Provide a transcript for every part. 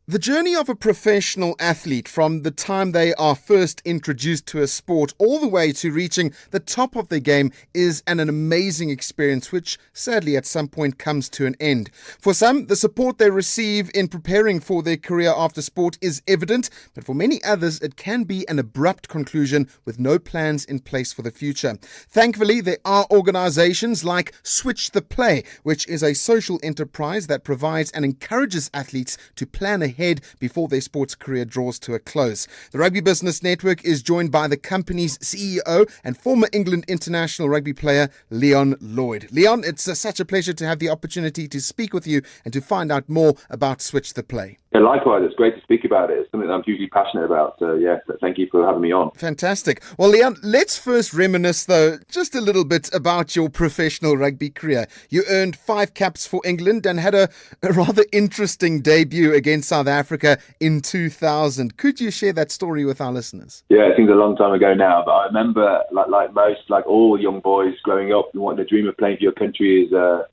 The journey of a professional athlete from the time they are first introduced to a sport all the way to reaching the top of their game is an amazing experience, which sadly at some point comes to an end. For some, the support they receive in preparing for their career after sport is evident, but for many others, it can be an abrupt conclusion with no plans in place for the future. Thankfully, there are organizations like Switch the Play, which is a social enterprise that provides and encourages athletes to plan ahead before their sports career draws to a close. The Rugby Business Network is joined by the company's CEO and former England international rugby player, Leon Lloyd. Leon, it's such a pleasure to have the opportunity to speak with you and to find out more about Switch the Play. Yeah, likewise, it's great to speak about it. It's something that I'm hugely passionate about. So, thank you for having me on. Fantastic. Well, Leon, let's first reminisce, though, just a little bit about your professional rugby career. You earned 5 caps for England and had a rather interesting debut against South Africa in 2000. Could you share that story with our listeners? Yeah, it seems a long time ago now, but I remember, like all young boys growing up, the dream of playing for your country is there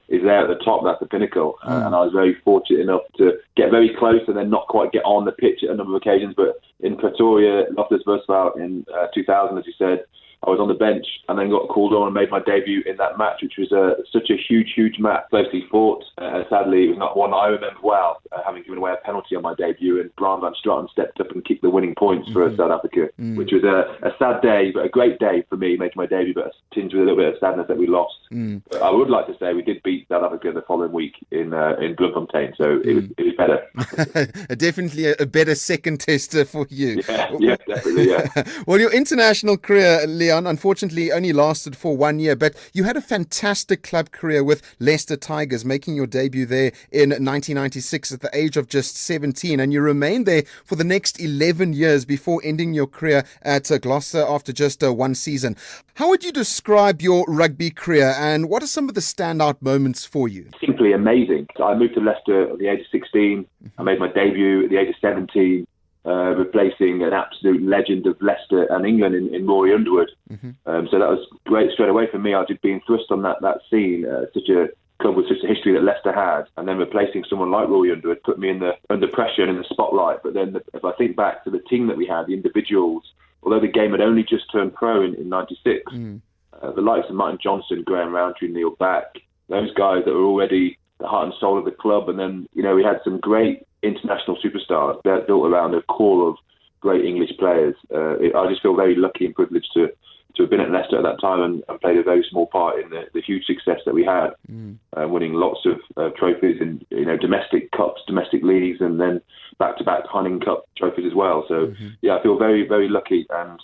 at the top. That's the pinnacle. And I was very fortunate enough to get very close and then not quite get on the pitch at a number of occasions. But in Pretoria, Loftus Versfeld in 2000, as you said, I was on the bench and then got called on and made my debut in that match, which was such a huge match, closely fought. Sadly, it was not one I remember well, having given away a penalty on my debut, and Brian van Straten stepped up and kicked the winning points for South Africa, which was a sad day, but a great day for me, making my debut, but tinged with a little bit of sadness that we lost. But I would like to say we did beat South Africa the following week in Bloemfontein, so it was better. Definitely a better second tester for you. Yeah, definitely, yeah. Well, your international career, Leon, unfortunately only lasted for 1 year, but you had a fantastic club career with Leicester Tigers, making your debut there in 1996 at the age of just 17, and you remained there for the next 11 years before ending your career at Gloucester after just 1 season. How would you describe your rugby career, and what are some of the standout moments for you? Simply amazing. I moved to Leicester at the age of 16. I made my debut at the age of 17. Replacing an absolute legend of Leicester and England in Rory Underwood. So that was great straight away for me. I did being thrust on that scene, such a club with such a history that Leicester had, and then replacing someone like Rory Underwood put me under pressure and in the spotlight. But then if I think back to the team that we had, the individuals, although the game had only just turned pro in 96, the likes of Martin Johnson, Graham Rowntree, Neil Back, those guys that were already the heart and soul of the club. And then, we had some great international superstars that built around a core of great English players. I just feel very lucky and privileged to have been at Leicester at that time and played a very small part in the huge success that we had, winning lots of trophies in domestic cups, domestic leagues, and then back-to-back Heineken Cup trophies as well. So, I feel very, very lucky and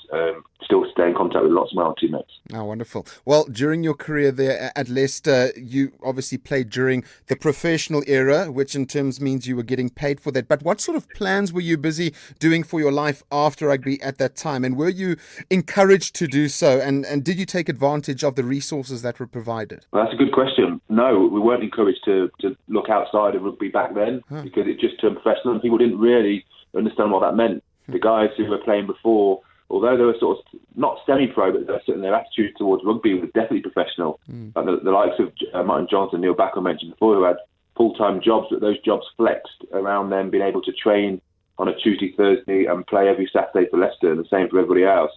still stay in contact with lots of my old teammates. Oh, wonderful. Well, during your career there at Leicester, you obviously played during the professional era, which in terms means you were getting paid for that. But what sort of plans were you busy doing for your life after rugby at that time? And were you encouraged to do so? And did you take advantage of the resources that were provided? Well, that's a good question. No, we weren't encouraged to look outside of rugby back then because it just turned professional and people didn't really understand what that meant. The guys who were playing before, although they were sort of not semi-pro, but their attitude towards rugby was definitely professional. Like the likes of Martin Johnson, Neil Back I mentioned before, who had full-time jobs, but those jobs flexed around them being able to train on a Tuesday, Thursday and play every Saturday for Leicester, and the same for everybody else.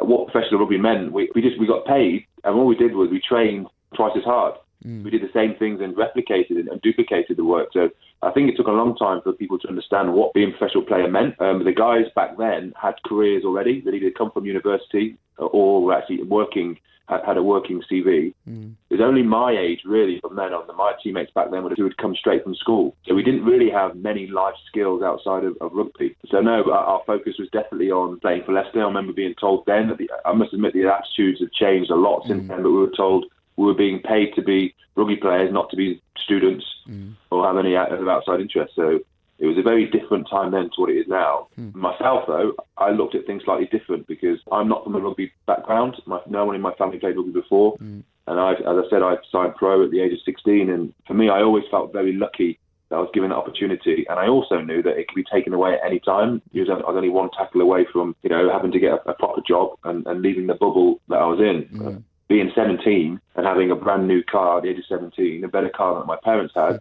What professional rugby meant, we got paid, and all we did was we trained twice as hard. We did the same things and replicated and duplicated the work. So I think it took a long time for people to understand what being a professional player meant. The guys back then had careers already. They'd either come from university or were actually had a working CV. It was only my age, really, from then on. My teammates back then who had come straight from school. So we didn't really have many life skills outside of rugby. So no, our focus was definitely on playing for Leicester. I remember being told then, that I must admit the attitudes have changed a lot since then, but we were told we were being paid to be rugby players, not to be students or have any outside interest. So it was a very different time then to what it is now. Myself, though, I looked at things slightly different because I'm not from a rugby background. No one in my family played rugby before. And as I said, I signed pro at the age of 16. And for me, I always felt very lucky that I was given that opportunity. And I also knew that it could be taken away at any time. I was only one tackle away from having to get a proper job and leaving the bubble that I was in. Being 17 and having a brand new car at the age of 17, a better car than my parents had,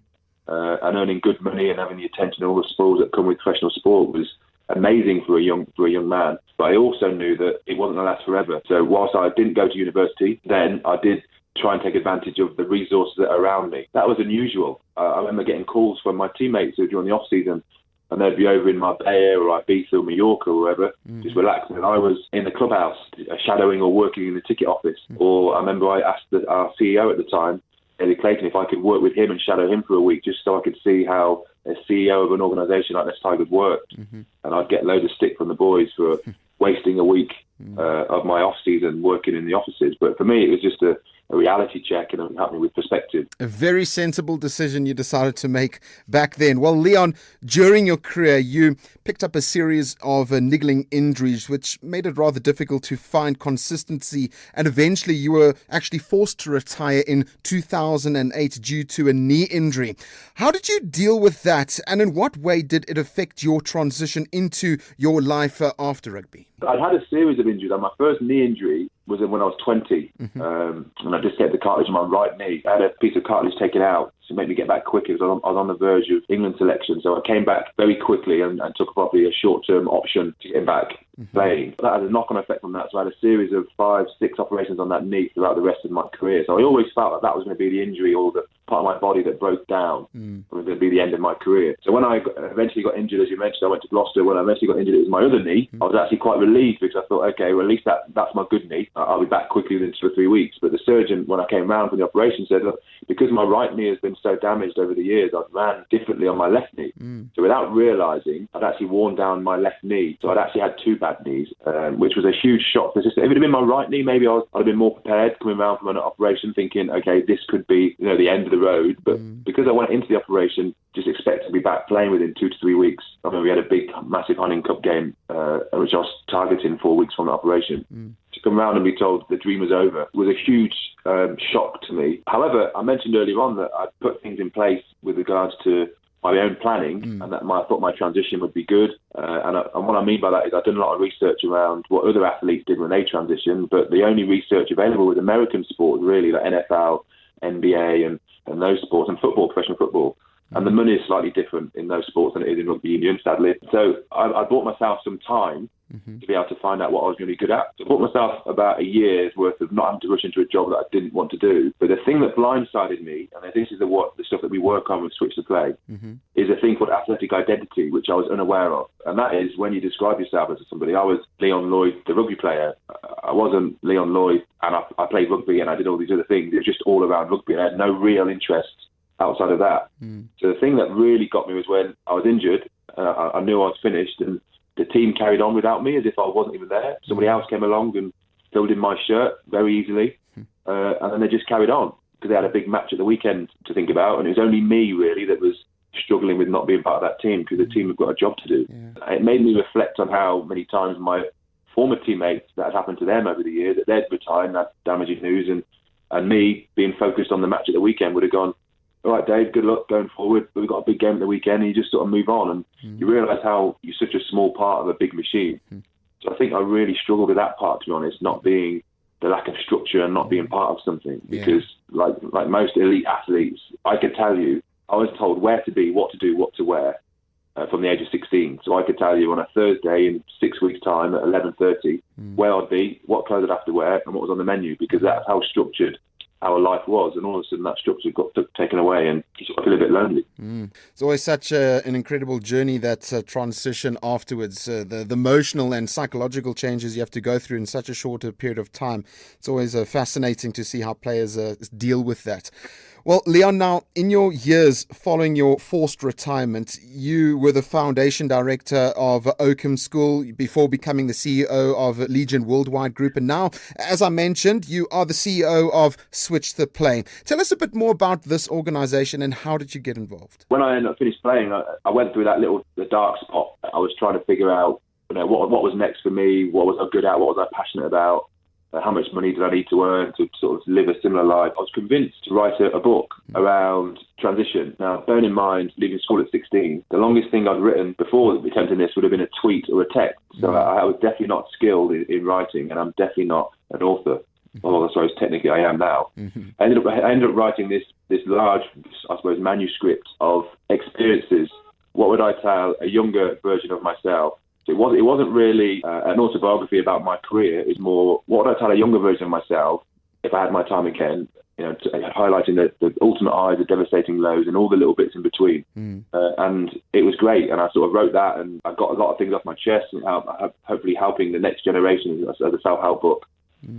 and earning good money and having the attention and all the spoils that come with professional sport was amazing for a young man. But I also knew that it wasn't going to last forever. So whilst I didn't go to university, then I did try and take advantage of the resources that are around me. That was unusual. I remember getting calls from my teammates who during the off season, and they'd be over in Marbella or Ibiza or Mallorca or wherever, just relaxing. And I was in the clubhouse shadowing or working in the ticket office. Or I remember I asked our CEO at the time, Eddie Clayton, if I could work with him and shadow him for a week just so I could see how a CEO of an organisation like Leicester Tigers worked. And I'd get loads of stick from the boys for wasting a week of my off-season working in the offices. But for me, it was just a reality check and it helped me with perspective. A very sensible decision you decided to make back then. Well, Leon, during your career, you picked up a series of niggling injuries, which made it rather difficult to find consistency. And eventually you were actually forced to retire in 2008 due to a knee injury. How did you deal with that? And in what way did it affect your transition into your life after rugby? I'd had a series of injuries. My first knee injury was when I was 20, and I dislocated the cartilage in my right knee. I had a piece of cartilage taken out to make me get back quicker because I was on the verge of England selection. So I came back very quickly and took probably a short-term option to get back playing. That had a knock-on effect on that. So I had a series of 5, 6 operations on that knee throughout the rest of my career. So I always felt that was going to be the injury or the part of my body that broke down. It was going to be the end of my career. So when I eventually got injured, as you mentioned, I went to Gloucester. When I eventually got injured, it was my other knee. I was actually quite relieved because I thought, okay, well, at least that's my good knee. I'll be back quickly within 2 or 3 weeks. But the surgeon, when I came round for the operation, said, look, because my right knee has been so damaged over the years, I've ran differently on my left knee. So without realising, I'd actually worn down my left knee. So I'd actually had 2 bad knees, which was a huge shock to the system. If it had been my right knee, maybe I'd have been more prepared coming around from an operation thinking, okay, this could be the end of the road. But because I went into the operation just expecting to be back playing within 2 to 3 weeks, I mean, we had a big, massive Hunting Cup game, which I was targeting 4 weeks from the operation. To come around and be told the dream was over was a huge shock to me. However, I mentioned earlier on that I'd put things in place with regards to my own planning and that I thought my transition would be good. And what I mean by that is I've done a lot of research around what other athletes did when they transitioned, but the only research available was American sport, really, like NFL, NBA and those sports, and football, professional football. And the money is slightly different in those sports than it is in rugby union, sadly. So I bought myself some time to be able to find out what I was going to be good at. So I bought myself about a year's worth of not having to rush into a job that I didn't want to do. But the thing that blindsided me, and this is the stuff that we work on with Switch to Play, is a thing called athletic identity, which I was unaware of. And that is when you describe yourself as somebody. I was Leon Lloyd, the rugby player. I wasn't Leon Lloyd, and I played rugby and I did all these other things. It was just all around rugby. I had no real interest outside of that. So the thing that really got me was when I was injured, I knew I was finished, and the team carried on without me as if I wasn't even there. Somebody else came along and filled in my shirt very easily, and then they just carried on because they had a big match at the weekend to think about, and it was only me really that was struggling with not being part of that team because the team have got a job to do. It made me reflect on how many times my former teammates, that had happened to them over the years, that they'd retired and had damaging news, and me being focused on the match at the weekend would have gone, all right, Dave, good luck going forward, but we've got a big game at the weekend, and you just sort of move on, and you realise how you're such a small part of a big machine. So I think I really struggled with that part, to be honest, not being the lack of structure and not being part of something, because like most elite athletes, I could tell you, I was told where to be, what to do, what to wear from the age of 16. So I could tell you on a Thursday in 6 weeks' time at 11:30 where I'd be, what clothes I'd have to wear, and what was on the menu, because that's how structured our life was, and all of a sudden that structure got taken away, and you sort of feel a bit lonely. It's always such an incredible journey, that transition afterwards, the emotional and psychological changes you have to go through in such a short period of time. It's always fascinating to see how players deal with that. Well, Leon, now, in your years following your forced retirement, you were the foundation director of Oakham School before becoming the CEO of Legion Worldwide Group. And now, as I mentioned, you are the CEO of Switch the Play. Tell us a bit more about this organization and how did you get involved? When I finished playing, I went through the dark spot. I was trying to figure out what was next for me, what was I good at, what was I passionate about. How much money did I need to earn to sort of live a similar life? I was convinced to write a book around transition. Now, bearing in mind, leaving school at 16, the longest thing I'd written before attempting this would have been a tweet or a text. So I was definitely not skilled in writing, and I'm definitely not an author. Well, sorry, technically I am now. I ended up writing this large, I suppose, manuscript of experiences. What would I tell a younger version of myself? So it wasn't really an autobiography about my career. It's more, what would I tell a younger version of myself if I had my time again? Highlighting the ultimate highs, the devastating lows, and all the little bits in between. And it was great. And I sort of wrote that, and I got a lot of things off my chest, and hopefully helping the next generation as a self-help book.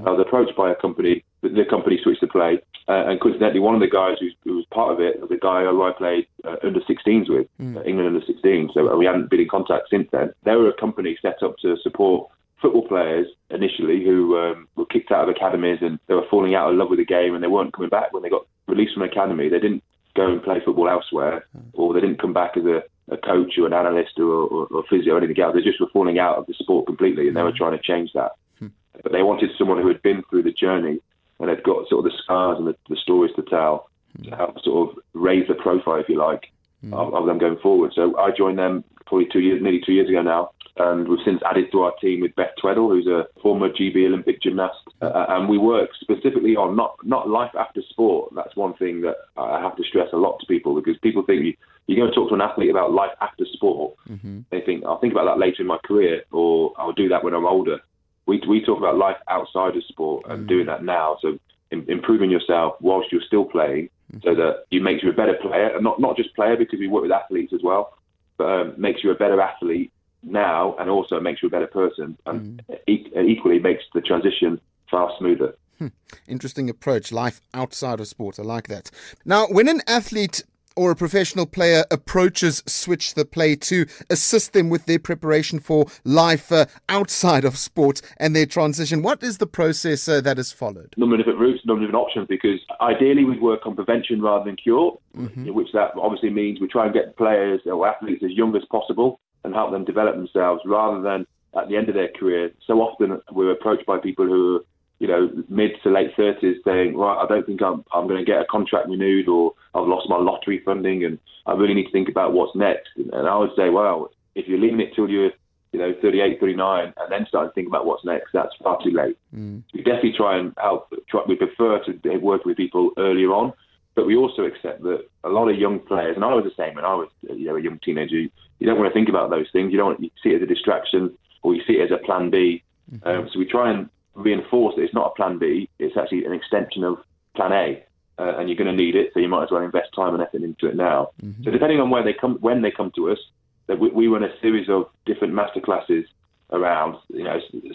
I was approached by a company. The company Switched to Play, and coincidentally, one of the guys who was part of it was a guy who I played under 16s with, England under 16s. So we hadn't been in contact since then. They were a company set up to support football players initially who were kicked out of academies, and they were falling out of love with the game, and they weren't coming back when they got released from academy. They didn't go and play football elsewhere, or they didn't come back as a coach or an analyst or physio or anything else. They just were falling out of the sport completely, and they were trying to change that. But they wanted someone who had been through the journey and had got sort of the scars and the stories to tell, to help sort of raise the profile, if you like, of them going forward. So I joined them probably nearly 2 years ago now. And we've since added to our team with Beth Tweddle, who's a former GB Olympic gymnast. And we work specifically on not life after sport. That's one thing that I have to stress a lot to people, because people think you're going to talk to an athlete about life after sport. They think, I'll think about that later in my career, or I'll do that when I'm older. We talk about life outside of sport and doing that now. So improving yourself whilst you're still playing, so that it makes you a better player, and not just player, because we work with athletes as well, but makes you a better athlete now, and also makes you a better person, and equally makes the transition far smoother. Interesting approach, life outside of sport. I like that. Now, when an athlete or a professional player approaches Switch the Play to assist them with their preparation for life outside of sport and their transition, what is the process that is followed? Number of different routes, number of different options, because ideally we'd work on prevention rather than cure, which that obviously means we try and get players or athletes as young as possible and help them develop themselves rather than at the end of their career. So often we're approached by people who are, mid to late 30s saying, right, I don't think I'm going to get a contract renewed, or I've lost my lottery funding and I really need to think about what's next. And I would say, well, if you're leaving it till you're 38, 39 and then start to think about what's next, that's far too late. We definitely try and help. We prefer to work with people earlier on, but we also accept that a lot of young players, and I was the same when I was a young teenager, you don't want to think about those things. You see it as a distraction, or you see it as a plan B. So we try and reinforce that it's not a plan B, it's actually an extension of plan A, and you're going to need it, so you might as well invest time and effort into it now. So depending on when they come to us, that we run a series of different masterclasses around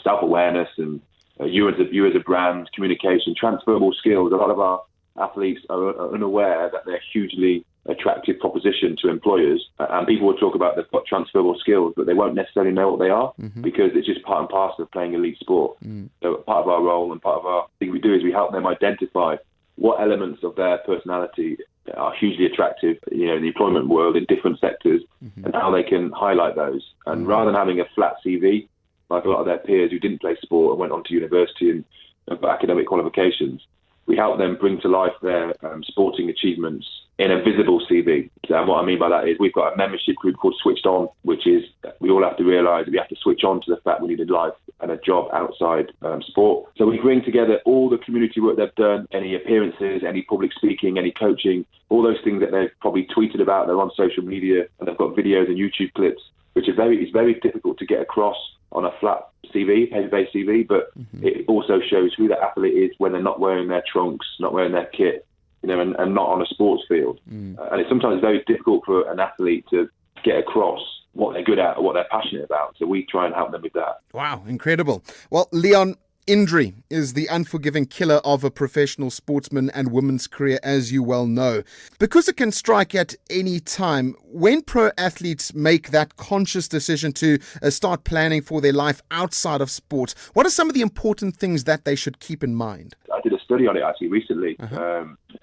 self-awareness and you as a brand, communication, transferable skills. A lot of our athletes are unaware that they're hugely attractive proposition to employers, and people will talk about they've got transferable skills, but they won't necessarily know what they are, because it's just part and parcel of playing elite sport. So part of our role and part of our thing we do is we help them identify what elements of their personality are hugely attractive, in the employment world in different sectors, and how they can highlight those. And rather than having a flat CV, like a lot of their peers who didn't play sport and went on to university and got academic qualifications, we help them bring to life their sporting achievements in a visible CV. So what I mean by that is we've got a membership group called Switched On, which is we all have to realise we have to switch on to the fact we need a life and a job outside sport. So we bring together all the community work they've done, any appearances, any public speaking, any coaching, all those things that they've probably tweeted about, they're on social media, and they've got videos and YouTube clips, which is very difficult to get across on a flat CV, paper-based CV, but it also shows who the athlete is when they're not wearing their trunks, not wearing their kit, and not on a sports field. And it's sometimes very difficult for an athlete to get across what they're good at or what they're passionate about. So we try and help them with that. Wow, incredible. Well, Leon, injury is the unforgiving killer of a professional sportsman and women's career, as you well know. Because it can strike at any time, when pro athletes make that conscious decision to start planning for their life outside of sport, what are some of the important things that they should keep in mind? I did a study on it actually recently.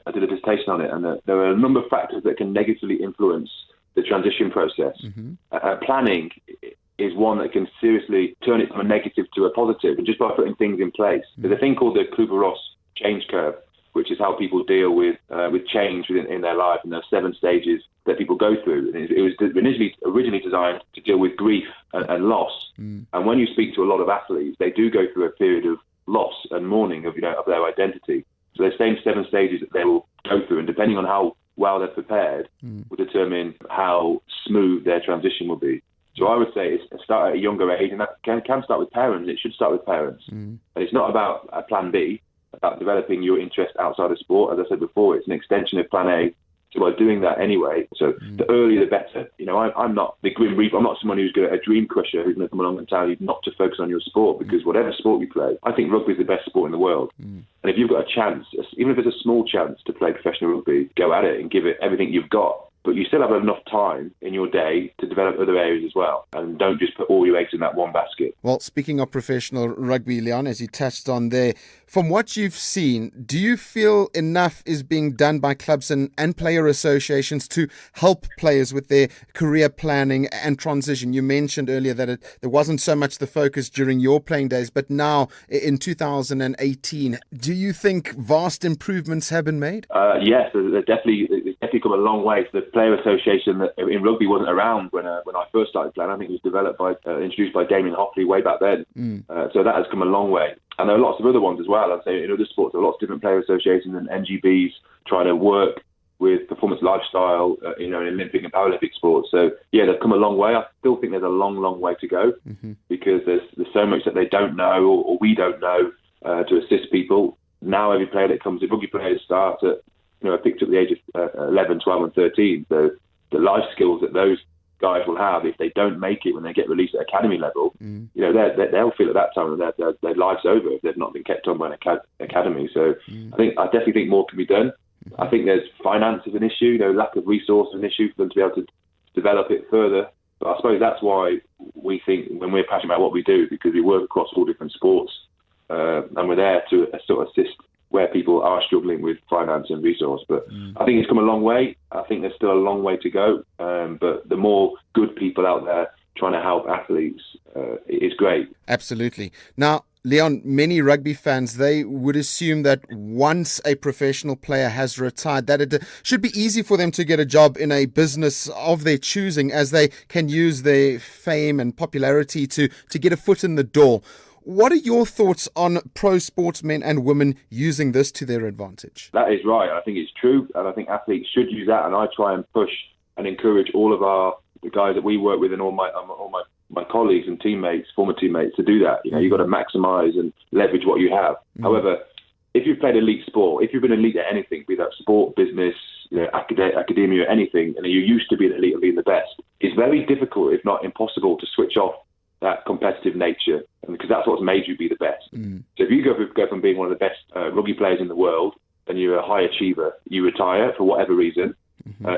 I did a dissertation on it, and there are a number of factors that can negatively influence the transition process. Planning is one that can seriously turn it from a negative to a positive, and just by putting things in place. There's a thing called the Kubler-Ross change curve, which is how people deal with change in their life, and there are 7 stages that people go through. It was originally designed to deal with grief and loss. And when you speak to a lot of athletes, they do go through a period of loss and mourning of their identity. So the same 7 stages that they will go through, and depending on how well they're prepared, will determine how smooth their transition will be. So I would say it's start at a younger age, and that can start with parents. It should start with parents. And it's not about a plan B, about developing your interest outside of sport. As I said before, it's an extension of plan A. So by doing that anyway, so the earlier the better. I'm not the Grim Reaper. I'm not someone who's a dream crusher who's going to come along and tell you not to focus on your sport, because whatever sport you play, I think rugby is the best sport in the world. And if you've got a chance, even if it's a small chance to play professional rugby, go at it and give it everything you've got. But you still have enough time in your day to develop other areas as well. And don't just put all your eggs in that one basket. Well, speaking of professional rugby, Leon, as you touched on there, from what you've seen, do you feel enough is being done by clubs and player associations to help players with their career planning and transition? You mentioned earlier that there wasn't so much the focus during your playing days, but now in 2018, do you think vast improvements have been made? Yes, there's definitely come a long way. So the player association that in rugby wasn't around when I first started playing. I think it was introduced by Damien Hockley way back then. So that has come a long way. And there are lots of other ones as well. I'd say in other sports, there are lots of different player associations and NGBs trying to work with performance lifestyle, in Olympic and Paralympic sports. So yeah, they've come a long way. I still think there's a long, long way to go because there's so much that they don't know or we don't know to assist people. Now every player that comes in, rugby players start at picked up at the age of 11, 12 and 13. So the life skills that those guys will have, if they don't make it when they get released at academy level, they'll feel at that time that their life's over if they've not been kept on by an academy. So I definitely think more can be done. I think there's finance is an issue, lack of resource is an issue for them to be able to develop it further. But I suppose that's why we think when we're passionate about what we do, because we work across all different sports and we're there to sort of assist where people are struggling with finance and resource. But I think it's come a long way. I think there's still a long way to go. But the more good people out there trying to help athletes is great. Absolutely. Now, Leon, many rugby fans, they would assume that once a professional player has retired, that it should be easy for them to get a job in a business of their choosing, as they can use their fame and popularity to get a foot in the door. What are your thoughts on pro sportsmen and women using this to their advantage? That is right. I think it's true. And I think athletes should use that. And I try and push and encourage all of the guys that we work with and all my colleagues and teammates, former teammates, to do that. You've got to maximise and leverage what you have. However, if you've played elite sport, if you've been elite at anything, be that sport, business, academia, anything, and you're used to being elite and being the best, it's very difficult, if not impossible, to switch off that competitive nature, because that's what's made you be the best. So if you go from being one of the best rugby players in the world and you're a high achiever, you retire for whatever reason,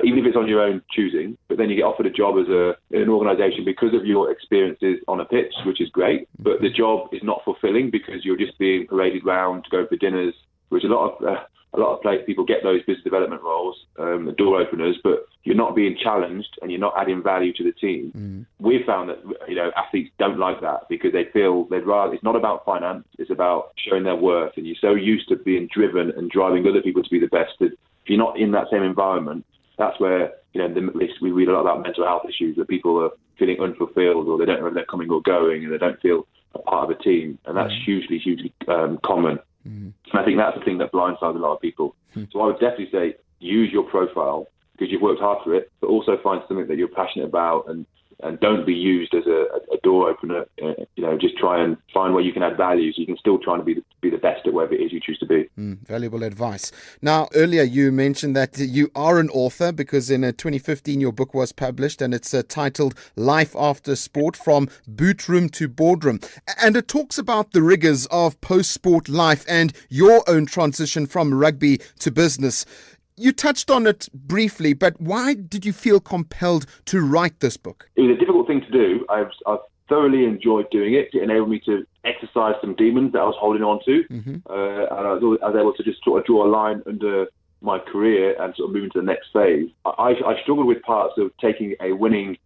even if it's on your own choosing, but then you get offered a job in an organisation because of your experiences on a pitch, which is great, but the job is not fulfilling because you're just being paraded round to go for dinners, which a lot of people get those business development roles, the door openers, but you're not being challenged and you're not adding value to the team. We've found that athletes don't like that because they feel they'd rather. It's not about finance; it's about showing their worth. And you're so used to being driven and driving other people to be the best that if you're not in that same environment, that's where we read a lot about mental health issues, that people are feeling unfulfilled or they don't know if they're coming or going and they don't feel a part of a team, and that's hugely common. And I think that's the thing that blindsides a lot of people. So I would definitely say use your profile because you've worked hard for it, but also find something that you're passionate about and don't be used as a door opener. Just try and find where you can add value so you can still try to be the best at whatever it is you choose to be. Valuable advice. Now, earlier you mentioned that you are an author because in 2015 your book was published and it's titled Life After Sport, From Boot Room to Boardroom. And it talks about the rigors of post-sport life and your own transition from rugby to business. You touched on it briefly, but why did you feel compelled to write this book? It was a difficult thing to do. I've thoroughly enjoyed doing it. It enabled me to exercise some demons that I was holding on to. And I was able to just sort of draw a line under my career and sort of move into the next phase. I struggled with parts of taking a winning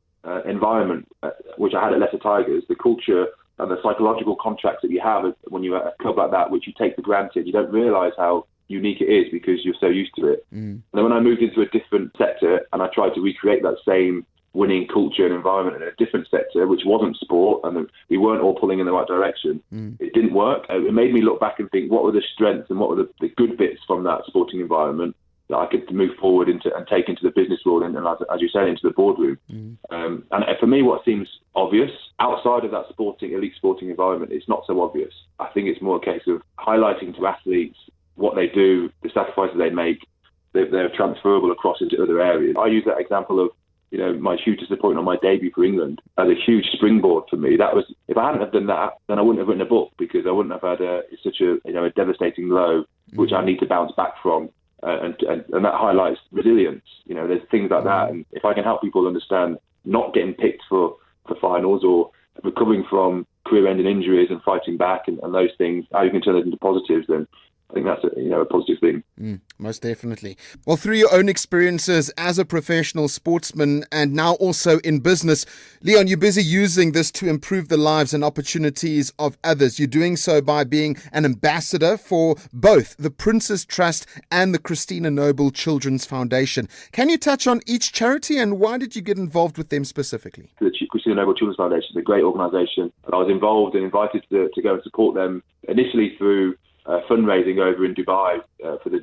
environment, which I had at Leicester Tigers, the culture and the psychological contracts that you have when you're at a club like that, which you take for granted. You don't realise how unique it is because you're so used to it. And then when I moved into a different sector and I tried to recreate that same winning culture and environment in a different sector, which wasn't sport, and we weren't all pulling in the right direction. It didn't work. It made me look back and think, what were the strengths and what were the good bits from that sporting environment that I could move forward into and take into the business world and as you say, into the boardroom. And for me, what seems obvious outside of that elite sporting environment, it's not so obvious. I think it's more a case of highlighting to athletes what they do, the sacrifices they make. They're transferable across into other areas. I use that example of my huge disappointment on my debut for England as a huge springboard for me. That was, if I hadn't have done that, then I wouldn't have written a book, because I wouldn't have had such a devastating blow, which I need to bounce back from. And that highlights resilience. There's things like that. And if I can help people understand not getting picked for finals or recovering from career-ending injuries and fighting back and those things, how you can turn those into positives, then I think that's a positive thing. Most definitely. Well, through your own experiences as a professional sportsman and now also in business, Leon, you're busy using this to improve the lives and opportunities of others. You're doing so by being an ambassador for both the Prince's Trust and the Christina Noble Children's Foundation. Can you touch on each charity and why did you get involved with them specifically? The Christina Noble Children's Foundation is a great organisation. I was involved and invited to go and support them initially through fundraising over in Dubai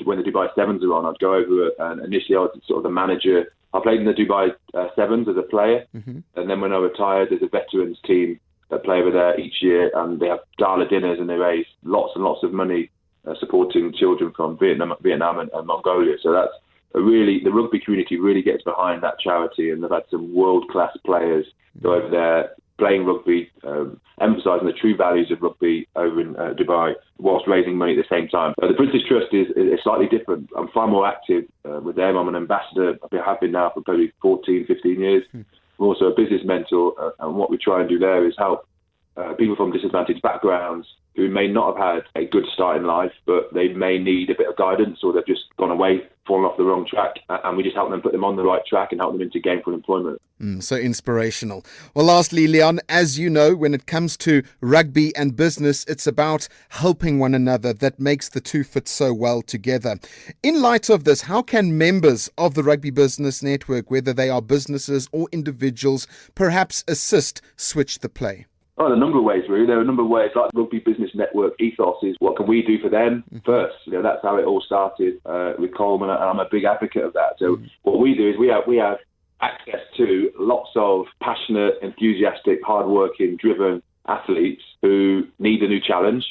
when the Dubai Sevens are on. I'd go over and initially I was sort of the manager. I played in the Dubai Sevens as a player, and then when I retired, there's a veterans team that play over there each year, and they have gala dinners and they raise lots and lots of money supporting children from Vietnam and Mongolia. So that's the rugby community really gets behind that charity, and they've had some world-class players go over there playing rugby, emphasising the true values of rugby over in Dubai, whilst raising money at the same time. The Prince's Trust is slightly different. I'm far more active with them. I'm an ambassador. I have been now for probably 14, 15 years. I'm also a business mentor, and what we try and do there is help people from disadvantaged backgrounds who may not have had a good start in life, but they may need a bit of guidance, or they've just gone away, fallen off the wrong track, and we just help them put them on the right track and help them into gainful employment. So inspirational. Well, lastly, Leon, as you know, when it comes to rugby and business, it's about helping one another that makes the two fit so well together. In light of this, how can members of the Rugby Business Network, whether they are businesses or individuals, perhaps assist Switch the Play? Oh, a number of ways, really. There are a number of ways. Like the Rugby Business Network ethos is, what can we do for them first? That's how it all started with Coleman, and I'm a big advocate of that. So what we do is we have access to lots of passionate, enthusiastic, hardworking, driven athletes who need a new challenge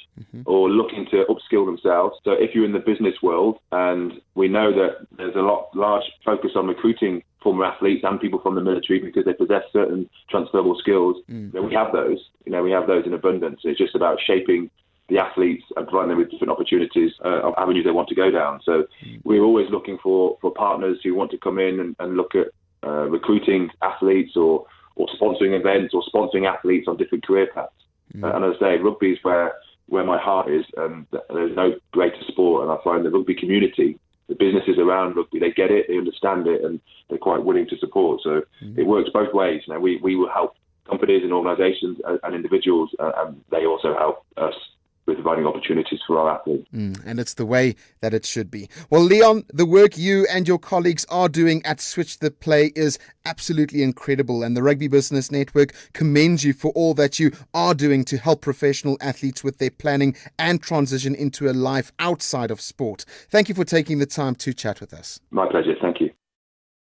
or looking to upskill themselves. So if you're in the business world, and we know that there's a large focus on recruiting former athletes and people from the military because they possess certain transferable skills, we have those. We have those in abundance. It's just about shaping the athletes and providing them with different opportunities of avenues they want to go down. So we're always looking for partners who want to come in and look at recruiting athletes or sponsoring events or sponsoring athletes on different career paths. And as I say, rugby is where my heart is, and there's no greater sport. And I find the rugby community, the businesses around rugby, they get it, they understand it, and they're quite willing to support. So it works both ways. We will help companies and organisations and individuals, and they also help us with providing opportunities for our athletes. And it's the way that it should be. Well, Leon, the work you and your colleagues are doing at Switch the Play is absolutely incredible, and the Rugby Business Network commends you for all that you are doing to help professional athletes with their planning and transition into a life outside of sport. Thank you for taking the time to chat with us. My pleasure. Thank you.